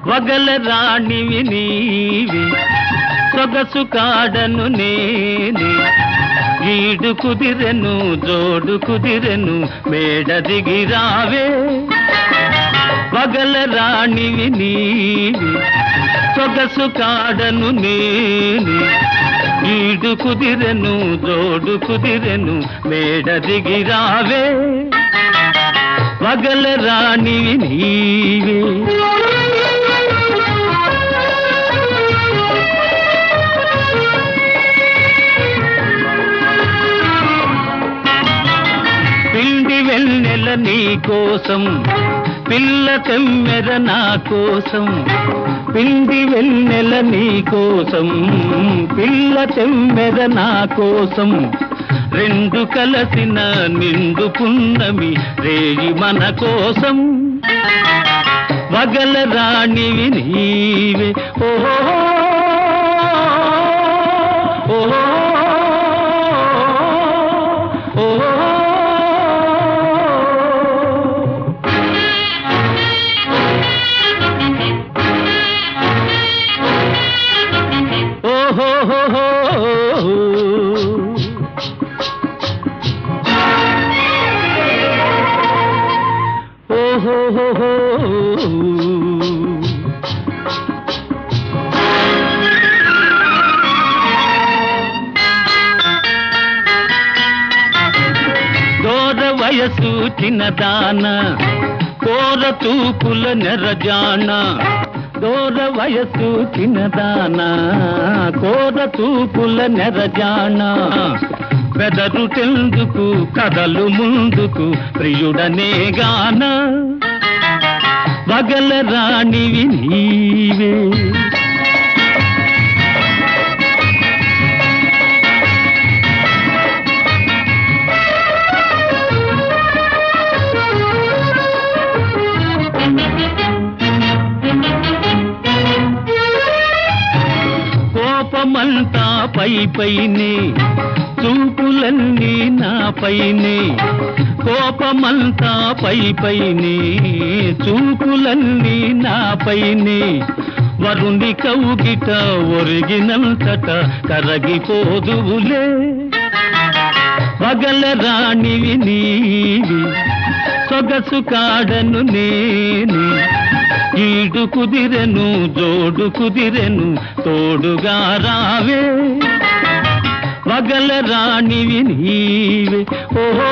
వగల రాణివి నీవి సొగసు కాడను నేనే ఈడు కుదిరెను జోడు కుదిరెను మేడ దిగిరావే వగల రాణివి నీవి సొగసు కాడను నేనే ఈడు కుదిరెను జోడు కుదిరెను మేడ దిగిరావే వగల రాణివి నీవే వెన్నెల నీ కోసం పిల్ల తెమ్మెర నా కోసం పిండి వెన్నెల నీ కోసం పిల్ల తెమ్మెర నా కోసం రెండు కలసిన నిండు పున్నమి రేగి మన కోసం వగల రాణివి నీవే ఓహో ఓహో దూర వయసు చిన్నదాన కోర తూపుల నెరజాన దూర వయసు చిన్నదాన కోర తూపుల నెరజాన బెదరు తెందుకు కదలు ముందుకు ప్రియుడనే గాన వగల రాణివి నీవే కోపమంతా పై పైనే చూపులన్నీ నా పైనే కోపమంతా పై పైనే చూపులన్నీ నా పైనే వరుణి కౌగిట ఒరిగినంతట కరగిపోదువులే వగల రాణివి నీవి సొగసు కాడను నేనే ఈడు కుదిరెను జోడు కుదిరెను తోడుగా రావే వగల రాణివి నీవే ఓహో